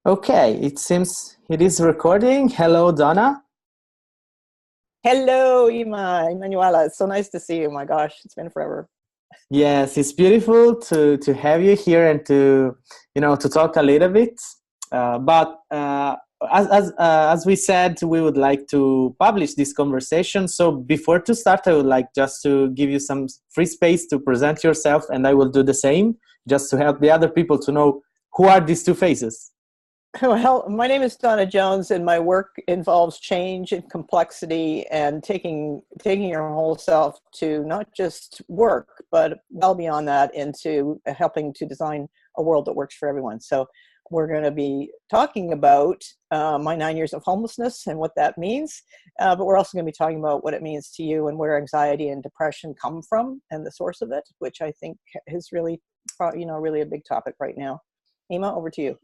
Okay, it seems it is recording. Hello, Donna. Hello, Emanuela. It's so nice to see you. My gosh, it's been forever. Yes, it's beautiful to have you here and to talk a little bit. But as we said, we would like to publish this conversation. So before to start, I would like just to give you some free space to present yourself, and I will do the same, just to help the other people to know who are these two faces. Well, my name is Dawna Jones, and my work involves change and complexity and taking your whole self to not just work, but well beyond that into helping to design a world that works for everyone. So we're going to be talking about my 9 years of homelessness and what that means, but we're also going to be talking about what it means to you and where anxiety and depression come from and the source of it, which I think is really, really a big topic right now. Ema, over to you.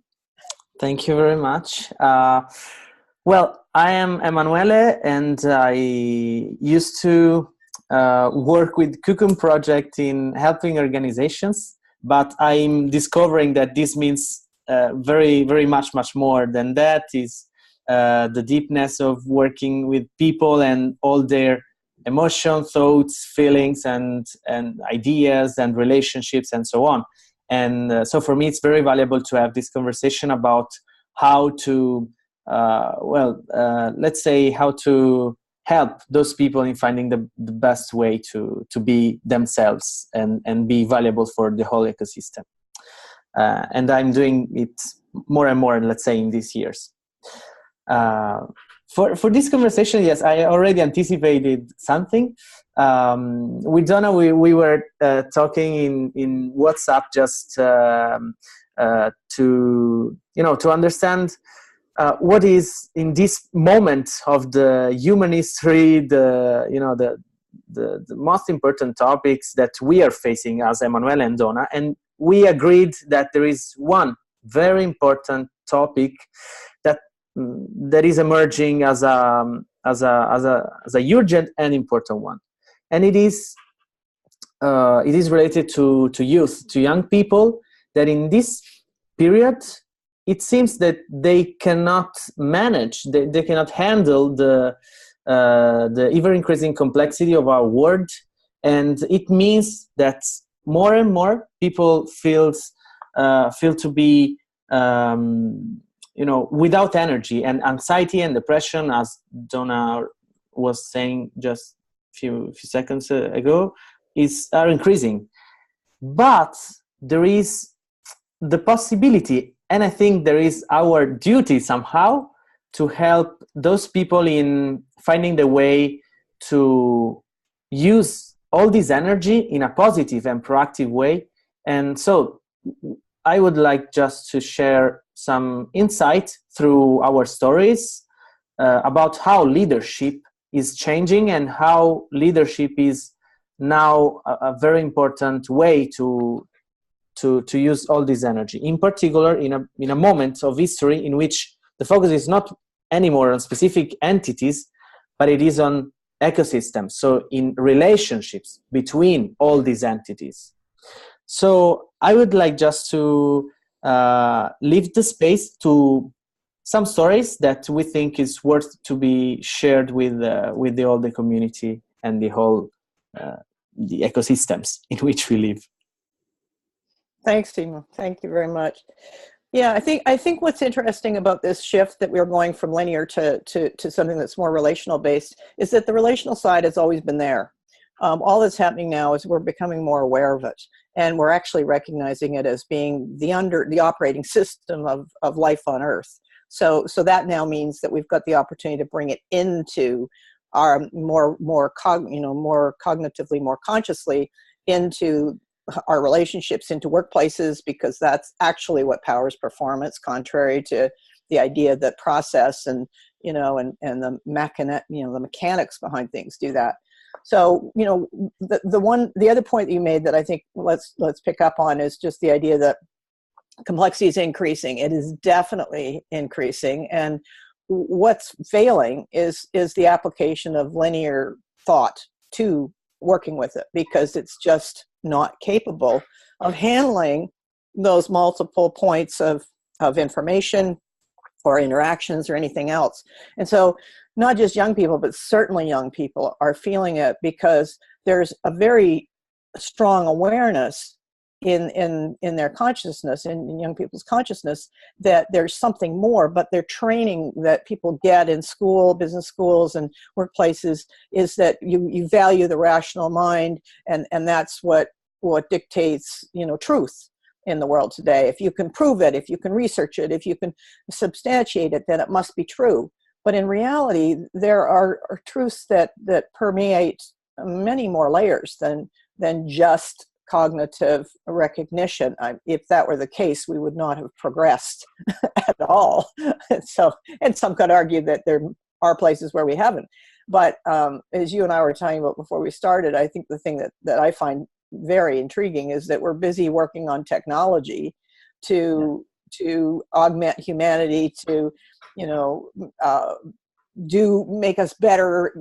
Thank you very much. Well, I am Emanuele, and I used to work with Cocoon Project in helping organizations, but I'm discovering that this means very, very much more than that. Is the deepness of working with people and all their emotions, thoughts, feelings, and ideas and relationships and so on. And so for me, it's very valuable to have this conversation about how to, let's say, how to help those people in finding the best way to be themselves and be valuable for the whole ecosystem. And I'm doing it more and more, let's say, in these years. For this conversation, yes, I already anticipated something. With Donna, we were talking in WhatsApp just to understand what is in this moment of the human history, the most important topics that we are facing as Emanuele and Donna, and we agreed that there is one very important topic that is emerging as a urgent and important one, and it is related to youth, to young people, that in this period it seems that they cannot manage, they cannot handle the ever increasing complexity of our world, and it means that more and more people feel to be without energy, and anxiety and depression, as Donna was saying just a few seconds ago, are increasing. But there is the possibility, and I think there is our duty somehow, to help those people in finding the way to use all this energy in a positive and proactive way. And so I would like just to share some insight through our stories about how leadership is changing and how leadership is now a very important way to use all this energy. In particular, in a moment of history in which the focus is not anymore on specific entities, but it is on ecosystems. So in relationships between all these entities. So I would like just to leave the space to some stories that we think is worth to be shared with all the community and the whole the ecosystems in which we live. Thanks, Tima. Thank you very much. Yeah, I think what's interesting about this shift that we're going from linear to something that's more relational based is that the relational side has always been there. All that's happening now is we're becoming more aware of it, and we're actually recognizing it as being the operating system of life on Earth. So that now means that we've got the opportunity to bring it into our more cognitively, more consciously into our relationships, into workplaces, because that's actually what powers performance, contrary to the idea that process and the mechanics behind things do that. So the other point that you made that I think let's pick up on is just the idea that complexity is increasing. It is definitely increasing, and what's failing is the application of linear thought to working with it, because it's just not capable of handling those multiple points of information, or interactions or anything else. And so not just young people, but certainly young people are feeling it because there's a very strong awareness in their consciousness, in young people's consciousness, that there's something more. But their training that people get in school, business schools and workplaces, is that you value the rational mind, and that's what dictates, truth in the world today. If you can prove it, if you can research it, if you can substantiate it, then it must be true. But in reality, there are truths that permeate many more layers than just cognitive recognition. If that were the case, we would not have progressed at all. And some could argue that there are places where we haven't. But as you and I were talking about before we started, I think the thing that I find very intriguing is that we're busy working on technology to augment humanity, to make us better,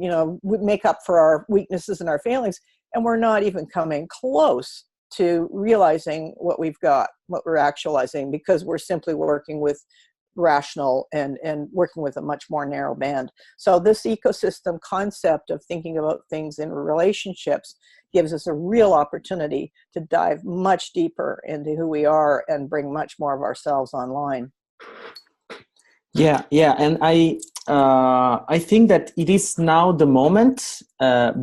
make up for our weaknesses and our failings. And we're not even coming close to realizing what we've got, what we're actualizing, because we're simply working with rational and working with a much more narrow band. So this ecosystem concept of thinking about things in relationships gives us a real opportunity to dive much deeper into who we are and bring much more of ourselves online. Yeah, and I think that it is now the moment,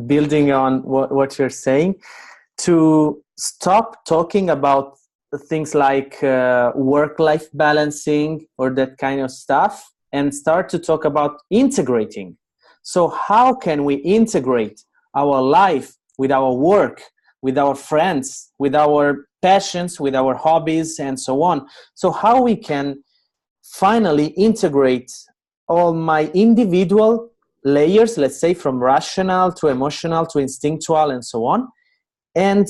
building on what you're saying, to stop talking about things like work-life balancing or that kind of stuff, and start to talk about integrating. So how can we integrate our life with our work, with our friends, with our passions, with our hobbies, and so on? So how we can finally integrate all my individual layers, let's say from rational to emotional to instinctual and so on, and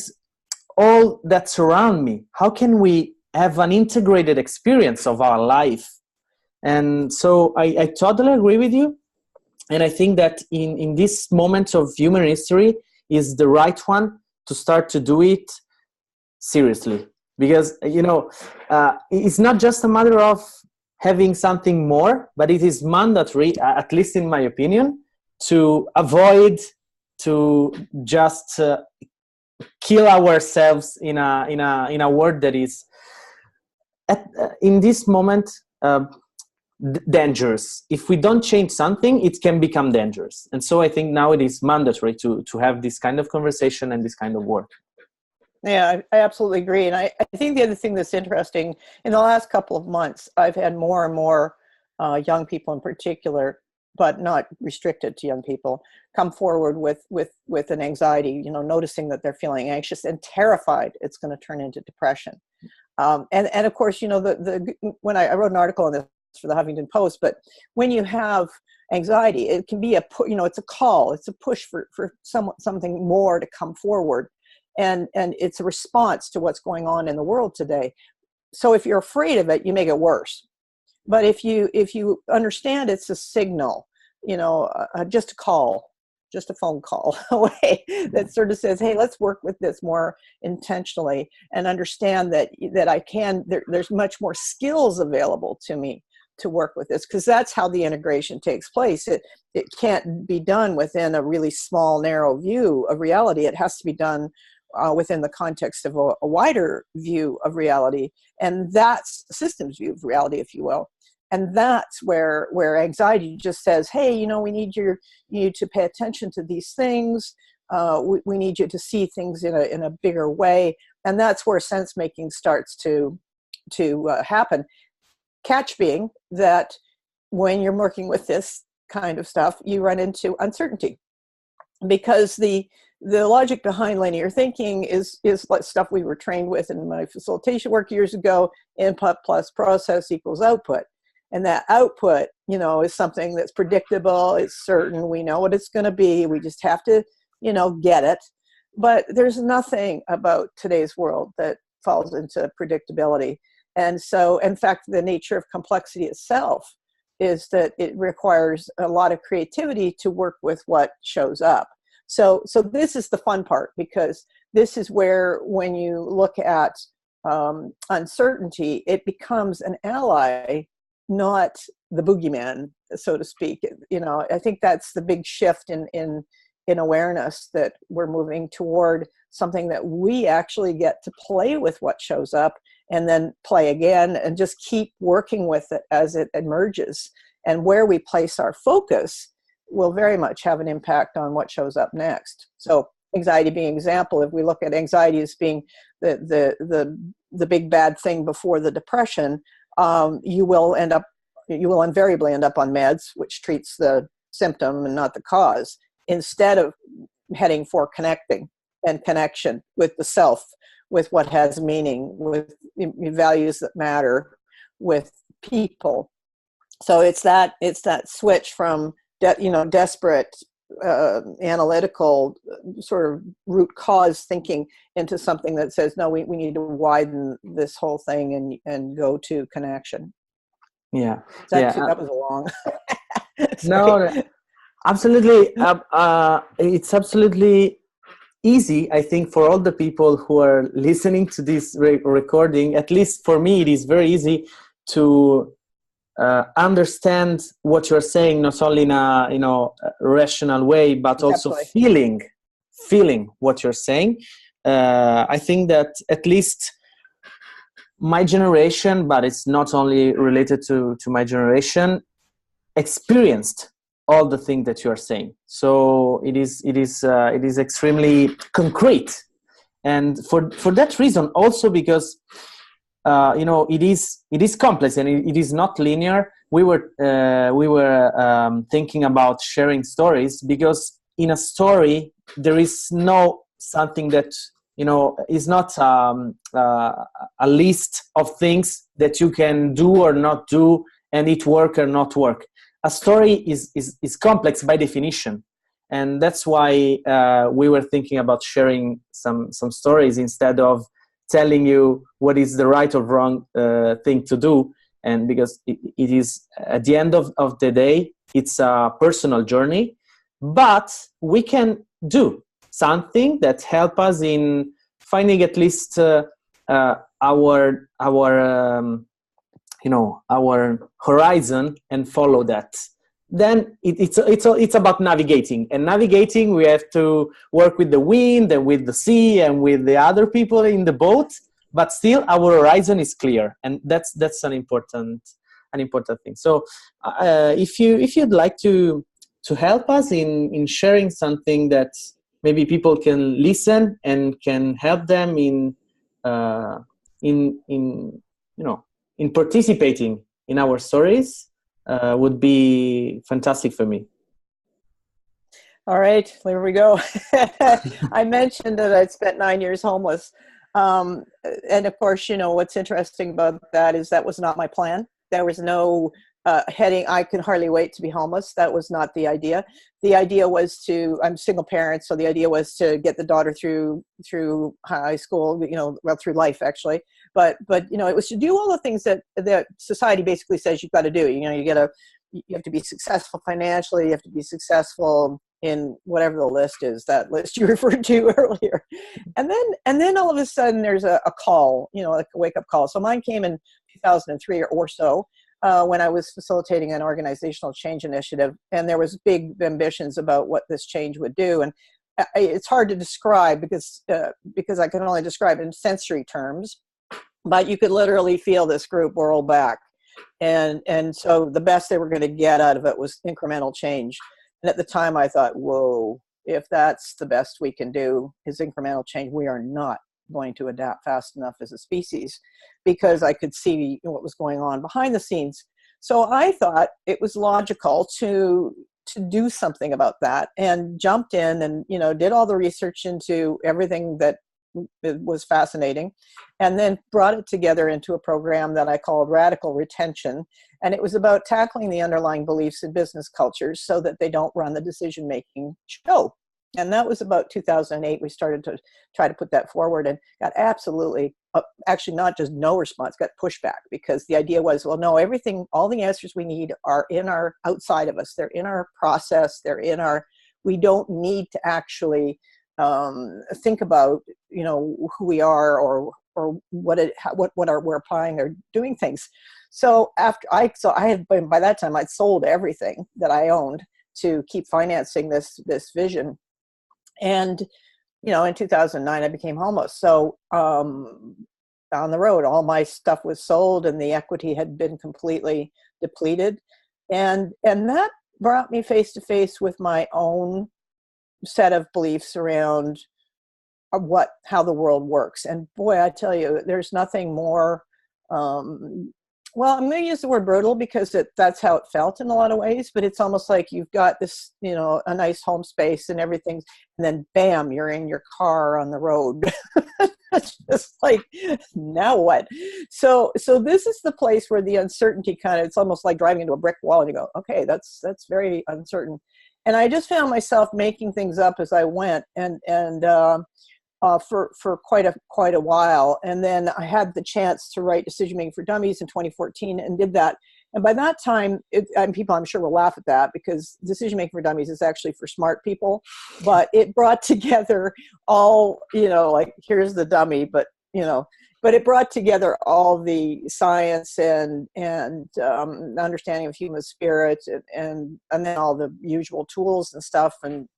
all that surround me. How can we have an integrated experience of our life? And so I totally agree with you. And I think that in this moment of human history is the right one to start to do it seriously. Because, it's not just a matter of having something more, but it is mandatory, at least in my opinion, to avoid to just kill ourselves in a world that is in this moment dangerous. If we don't change something, it can become dangerous. And so I think now it is mandatory to have this kind of conversation and this kind of work. Yeah, I absolutely agree. And I think the other thing that's interesting, in the last couple of months, I've had more and more young people in particular, but not restricted to young people, come forward with an anxiety, noticing that they're feeling anxious and terrified it's going to turn into depression. And of course, when I wrote an article on this for the Huffington Post, but when you have anxiety, it can be it's a call, it's a push for something more to come forward. And it's a response to what's going on in the world today. So if you're afraid of it, you make it worse. But if you understand it's a signal, just a call, just a phone call away that sort of says, hey, let's work with this more intentionally, and understand that there's much more skills available to me to work with this, because that's how the integration takes place. It can't be done within a really small, narrow view of reality. It has to be done within the context of a wider view of reality, and that's a systems view of reality, if you will. And that's where anxiety just says, hey, we need you to pay attention to these things. We need you to see things in a bigger way, and that's where sense making starts to happen. Catch being that when you're working with this kind of stuff, you run into uncertainty, because the logic behind linear thinking is like stuff we were trained with in my facilitation work years ago. Input plus process equals output. And that output, is something that's predictable, it's certain, we know what it's going to be, we just have to, get it. But there's nothing about today's world that falls into predictability. And so, in fact, the nature of complexity itself is that it requires a lot of creativity to work with what shows up. So this is the fun part, because this is where, when you look at uncertainty, it becomes an ally, not the boogeyman, so to speak. You know, I think that's the big shift in awareness, that we're moving toward something that we actually get to play with what shows up, and then play again, and just keep working with it as it emerges. And where we place our focus will very much have an impact on what shows up next. So anxiety being an example, if we look at anxiety as being the big bad thing before the depression, you will invariably end up on meds, which treats the symptom and not the cause, instead of heading for connecting and connection with the self, with what has meaning, with values that matter, with people. So it's that switch from desperate analytical sort of root cause thinking into something that says, no, we need to widen this whole thing and go to connection. Yeah. That was a long. No, absolutely. It's absolutely easy, I think, for all the people who are listening to this recording. At least for me, it is very easy to understand what you're saying, not only in a rational way, but also feeling what you're saying. I think that at least my generation, but it's not only related to my generation, experienced all the things that you are saying. So it is extremely concrete, and for that reason, also because it is complex and it is not linear. We were thinking about sharing stories, because in a story there is no something that is not a list of things that you can do or not do, and it work or not work. A story is complex by definition, and that's why we were thinking about sharing some stories instead of telling you what is the right or wrong thing to do. And because it is, at the end of the day, it's a personal journey, but we can do something that help us in finding at least our horizon and follow that. Then it's about navigating, and navigating, we have to work with the wind and with the sea and with the other people in the boat, but still our horizon is clear, and that's an important thing. So if you'd like to help us in sharing something that maybe people can listen and can help them in participating in our stories, would be fantastic for me. All right, there we go. I mentioned that I'd spent 9 years homeless. And of course, what's interesting about that is that was not my plan. There was no heading, I can hardly wait to be homeless. That was not the idea. The idea was I'm a single parent, so the idea was to get the daughter through high school, through life actually. But it was to do all the things that society basically says you've got to do. You have to be successful financially, you have to be successful in whatever the list is, that list you referred to earlier. And then all of a sudden there's a call, like a wake-up call. So mine came in 2003 or so, when I was facilitating an organizational change initiative, and there was big ambitions about what this change would do. And it's hard to describe because I can only describe it in sensory terms, but you could literally feel this group whirl back. And so the best they were going to get out of it was incremental change. And at the time I thought, whoa, if that's the best we can do is incremental change, we are not going to adapt fast enough as a species, because I could see what was going on behind the scenes. So I thought it was logical to do something about that, and jumped in and, did all the research into everything that was fascinating, and then brought it together into a program that I called Radical Retention. And it was about tackling the underlying beliefs in business cultures so that they don't run the decision-making show. And that was about 2008. We started to try to put that forward, and got absolutely, actually not just no response, got pushback, because the idea was, well, no, all the answers we need are outside of us. They're in our process. We don't need to actually think about, who we are or we're applying or doing things. So I had, by that time I'd sold everything that I owned to keep financing this vision. And, in 2009, I became homeless. So on the road, all my stuff was sold and the equity had been completely depleted. And that brought me face to face with my own set of beliefs around how the world works. And boy, I tell you, there's nothing more, well, I'm going to use the word brutal because that's how it felt in a lot of ways, but it's almost like you've got this, a nice home space and everything, and then bam, you're in your car on the road. It's just like, now what? So this is the place where the uncertainty it's almost like driving into a brick wall and you go, okay, that's very uncertain. And I just found myself making things up as I went for quite a while. And then I had the chance to write Decision Making for Dummies in 2014 and did that. And by that time, people I'm sure will laugh at that because Decision Making for Dummies is actually for smart people, but it brought together all, like here's the dummy, but it brought together all the science and understanding of human spirit and then all the usual tools and stuff and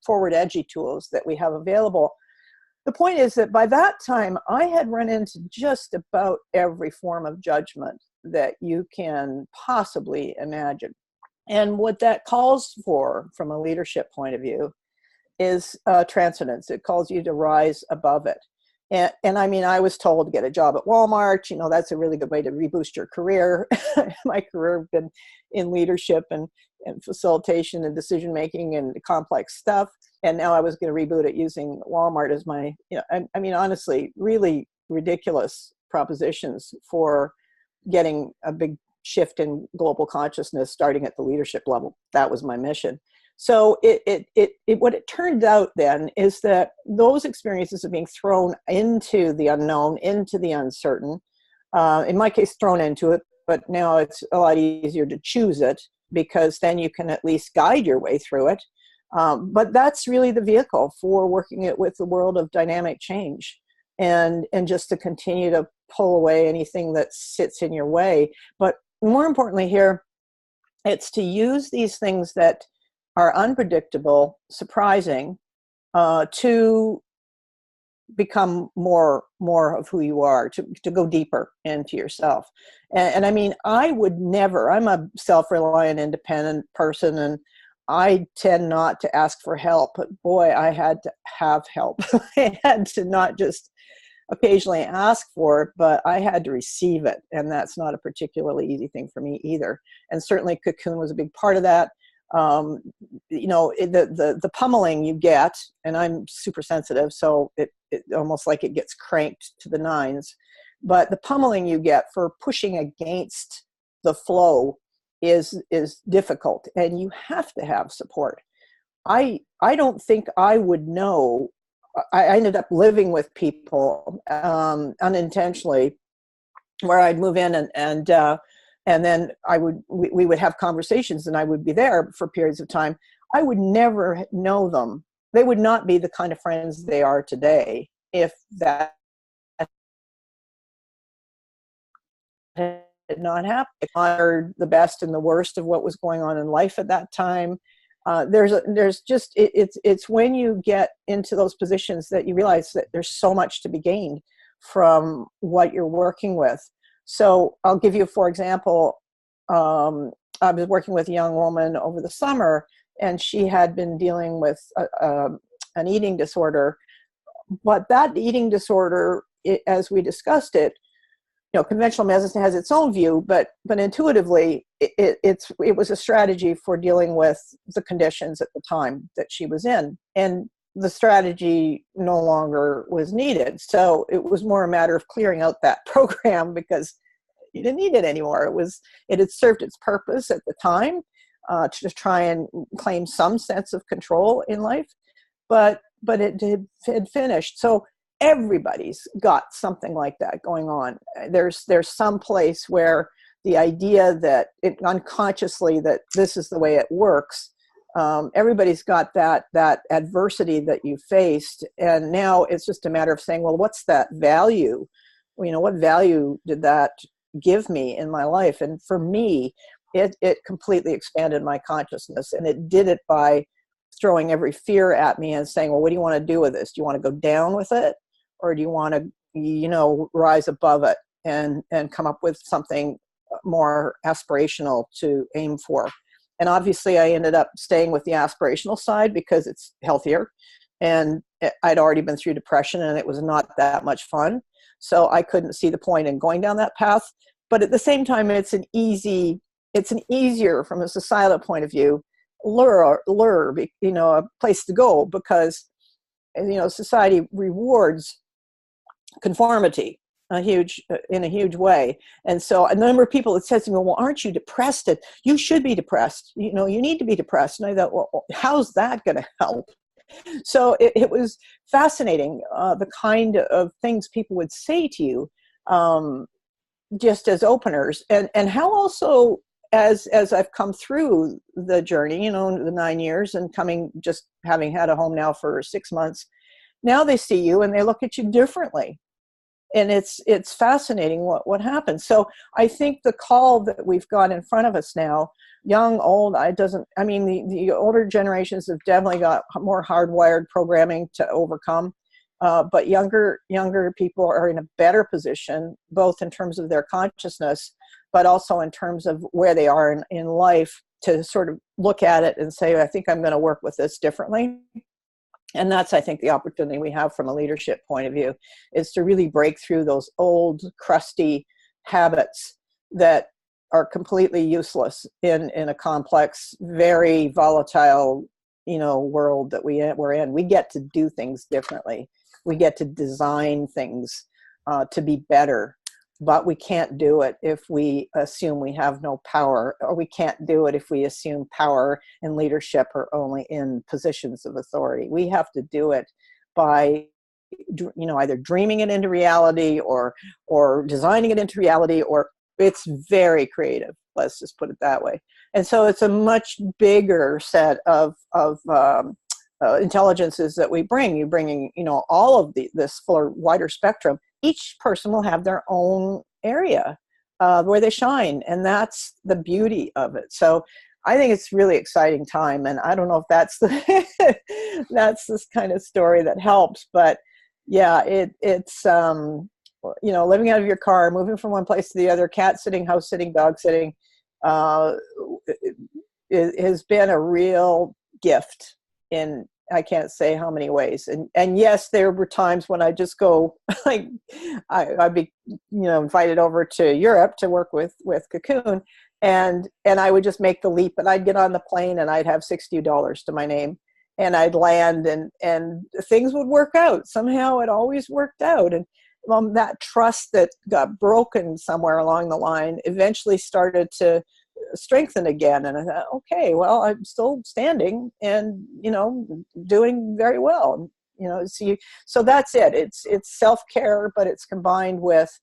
forward edgy tools that we have available. The point is that by that time, I had run into just about every form of judgment that you can possibly imagine. And what that calls for from a leadership point of view is transcendence. It calls you to rise above it. And I mean, I was told to get a job at Walmart. That's a really good way to reboost your career. My career has been in leadership and facilitation and decision making and complex stuff. And now I was going to reboot it using Walmart as my, I mean, honestly, really ridiculous propositions for getting a big shift in global consciousness starting at the leadership level. That was my mission. So what it turned out then is that those experiences of being thrown into the unknown, into the uncertain, in my case, thrown into it, but now it's a lot easier to choose it because then you can at least guide your way through it. But that's really the vehicle for working it with the world of dynamic change and just to continue to pull away anything that sits in your way. But more importantly here, it's to use these things that are unpredictable, surprising, to become more of who you are, to go deeper into yourself. And I mean, I'm a self-reliant, independent person, and I tend not to ask for help, but boy, I had to have help. I had to not just occasionally ask for it, but I had to receive it. And that's not a particularly easy thing for me either. And certainly Cocoon was a big part of that. The pummeling you get, and I'm super sensitive, so it almost like it gets cranked to the nines, but the pummeling you get for pushing against the flow is difficult, and you have to have support. I don't think I would know. I ended up living with people unintentionally, where I'd move in and then we would have conversations, and I would be there for periods of time. I would never know them. They would not be the kind of friends they are today if that had not happened. I heard the best and the worst of what was going on in life at that time. It's when you get into those positions that you realize that there's so much to be gained from what you're working with. So I'll give you, for example, I was working with a young woman over the summer, and she had been dealing with an eating disorder. But that eating disorder, as we discussed it, conventional medicine has its own view, but intuitively, it was a strategy for dealing with the conditions at the time that she was in. And the strategy no longer was needed. So it was more a matter of clearing out that program because you didn't need it anymore. It had served its purpose at the time to just try and claim some sense of control in life, but it had finished. So everybody's got something like that going on. There's some place where the idea that unconsciously that this is the way it works. Everybody's got that adversity that you faced, and now it's just a matter of saying, well, what's that value what value did that give me in my life? And for me, it completely expanded my consciousness, and it did it by throwing every fear at me and saying, well, what do you want to do with this? Do you want to go down with it, or do you want to, rise above it and come up with something more aspirational to aim for? And obviously I ended up staying with the aspirational side because it's healthier, and I'd already been through depression and it was not that much fun. So I couldn't see the point in going down that path. But at the same time, it's an easier, from a societal point of view, lure, a place to go, because, society rewards conformity in a huge way. And so a number of people, it says to me, well, aren't you depressed? You should be depressed. You need to be depressed. And I thought, well, how's that going to help? So it was fascinating, the kind of things people would say to you, just as openers, and how also, as I've come through the journey, the 9 years, and just having had a home now for 6 months, now they see you and they look at you differently. And it's fascinating what happens. So I think the call that we've got in front of us now, young, old, the older generations have definitely got more hardwired programming to overcome. But younger people are in a better position, both in terms of their consciousness, but also in terms of where they are in life, to sort of look at it and say, I think I'm going to work with this differently. And that's, I think, the opportunity we have from a leadership point of view, is to really break through those old, crusty habits that are completely useless in a complex, very volatile, world that we're in. We get to do things differently. We get to design things to be better, but we can't do it if we assume we have no power, or we can't do it if we assume power and leadership are only in positions of authority. We have to do it by, either dreaming it into reality or designing it into reality, or it's very creative. Let's just put it that way. And so it's a much bigger set of intelligences that we bring. You're bringing, all of this fuller, wider spectrum. Each person will have their own area where they shine, and that's the beauty of it. So I think it's really exciting time, and I don't know if that's that's this kind of story that helps, but yeah, it's living out of your car, moving from one place to the other, cat sitting, house sitting, dog sitting, it has been a real gift in I can't say how many ways. And yes, there were times when I just go, like, I'd be, invited over to Europe to work with Cocoon, and I would just make the leap, and I'd get on the plane and I'd have $60 to my name, and I'd land, and things would work out. Somehow it always worked out. And that trust that got broken somewhere along the line eventually started to strengthen again. And I thought, okay, well, I'm still standing and, doing very well. So that's it. It's self-care, but it's combined with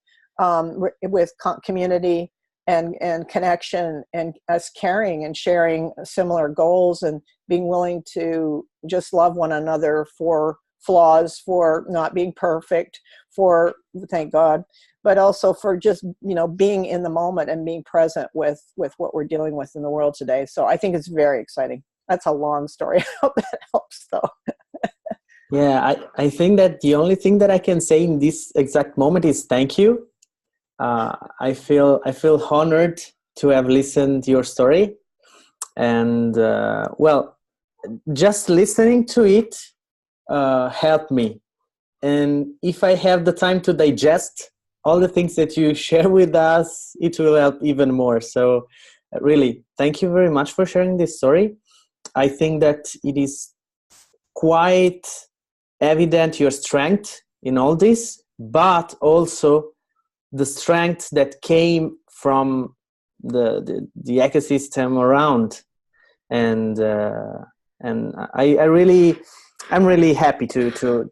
community and connection, and us caring and sharing similar goals, and being willing to just love one another for flaws, for not being perfect, for, thank God, but also for just, being in the moment and being present with what we're dealing with in the world today. So I think it's very exciting. That's a long story. I hope that helps, though. Yeah, I think that the only thing that I can say in this exact moment is thank you. I feel honored to have listened to your story, and just listening to it helped me. And if I have the time to digest all the things that you share with us, it will help even more. So really, thank you very much for sharing this story. I think that it is quite evident your strength in all this, but also the strength that came from the ecosystem around. And I'm really happy to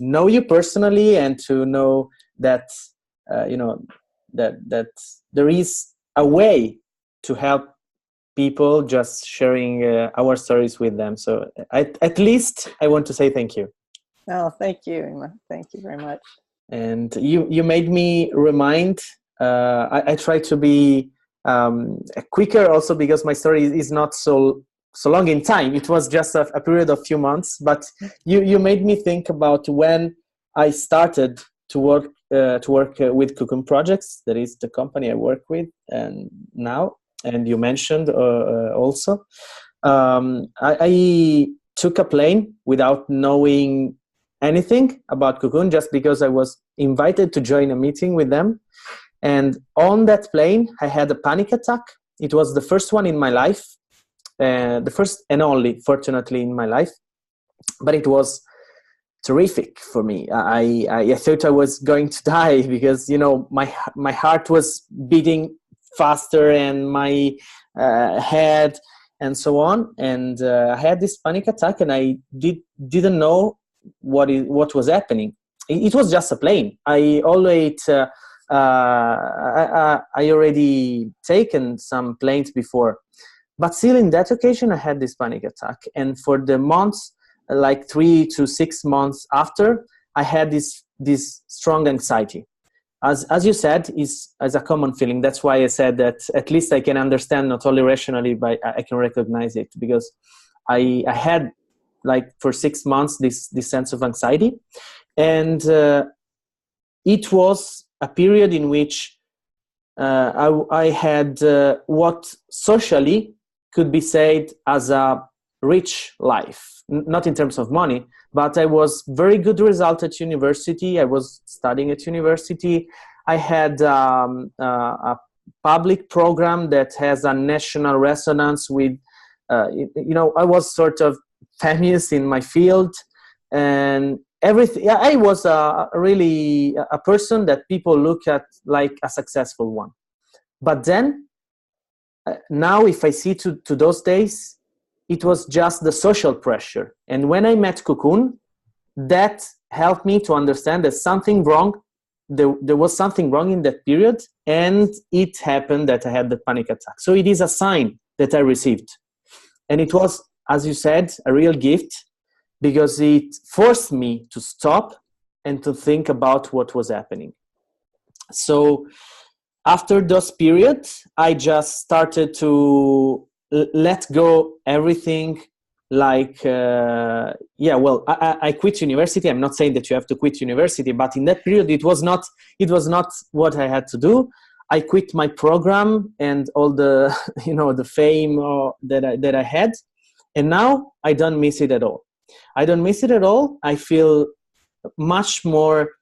know you personally, and to know that that there is a way to help people, just sharing our stories with them. So at least I want to say thank you. Oh, thank you, Emma. Thank you very much. And you made me remind. I try to be quicker also because my story is not so long in time. It was just a period of few months, but you made me think about when I started to work with Cocoon Projects. That is the company I work with and now. And you mentioned also, I took a plane without knowing anything about Cocoon, just because I was invited to join a meeting with them. And on that plane, I had a panic attack. It was the first one in my life, the first and only, fortunately, in my life. But it was terrific for me. I thought I was going to die because, my heart was beating faster and my head and so on. And I had this panic attack, and I didn't know what was happening. It was just a plane. I already taken some planes before, but still in that occasion I had this panic attack. And for the months, like 3 to 6 months after, I had this strong anxiety. As you said, is as a common feeling. That's why I said that at least I can understand, not only rationally, but I can recognize it, because I had, like, for 6 months this sense of anxiety. And it was a period in which I had what socially could be said as a rich life, not in terms of money, but I was very good result at university. I was studying at university. I had a public program that has a national resonance with, I was sort of famous in my field, and everything. I was really a person that people look at like a successful one. But then now, if I see to those days, it was just the social pressure. And when I met Cocoon, that helped me to understand that something wrong. There was something wrong in that period, and it happened that I had the panic attack. So it is a sign that I received, and it was, as you said, a real gift, because it forced me to stop and to think about what was happening. So after those periods, I just started to let go everything. Like, I quit university. I'm not saying that you have to quit university, but in that period, it was not what I had to do. I quit my program and all the, the fame that I had. And now I don't miss it at all. I don't miss it at all. I feel much more,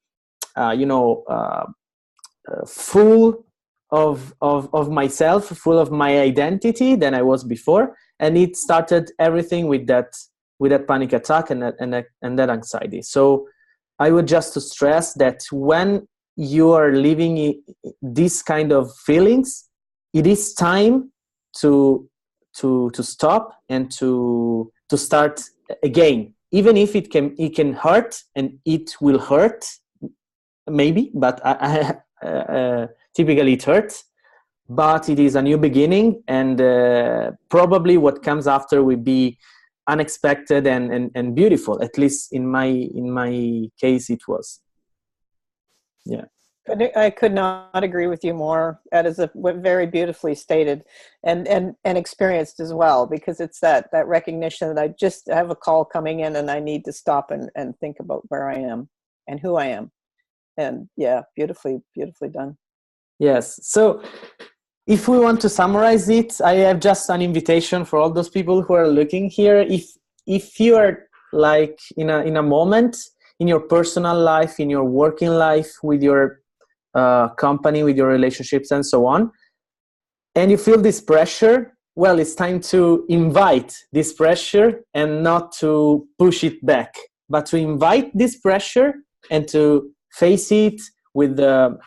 full of myself, full of my identity than I was before. And it started everything with that panic attack and that anxiety. So I would just to stress that when you are living these kind of feelings, it is time to stop and to start again, even if it can hurt, and it will hurt maybe, but typically it hurts. But it is a new beginning, and probably what comes after will be unexpected and beautiful. At least in my case, it was. Yeah. I could not agree with you more. That is very beautifully stated and experienced as well, because it's that recognition that I just have a call coming in and I need to stop and think about where I am and who I am. And yeah, beautifully done. Yes. So if we want to summarize it, I have just an invitation for all those people who are looking here. If you are like in a moment in your personal life, in your working life, with your company, with your relationships and so on, and you feel this pressure, well, it's time to invite this pressure and not to push it back, but to invite this pressure and to face it with the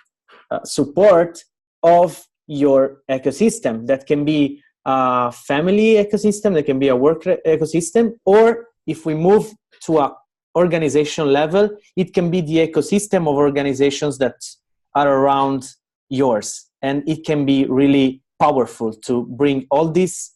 support of your ecosystem. That can be a family ecosystem, that can be a work ecosystem, or if we move to a organization level, it can be the ecosystem of organizations that are around yours. And it can be really powerful to bring all these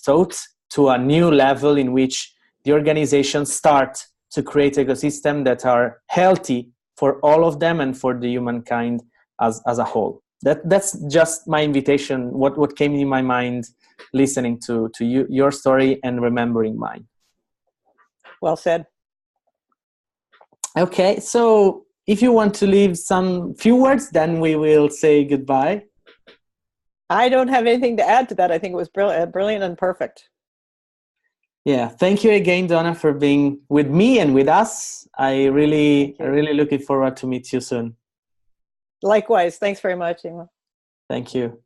thoughts to a new level in which the organizations start to create ecosystems that are healthy for all of them and for the humankind as a whole. That's just my invitation, what came in my mind listening to you, your story, and remembering mine. Well said. Okay, so if you want to leave some few words, then we will say goodbye. I don't have anything to add to that. I think it was brilliant and perfect. Yeah, thank you again, Dawna, for being with me and with us. I really looking forward to meet you soon. Likewise. Thanks very much, Ingmar. Thank you.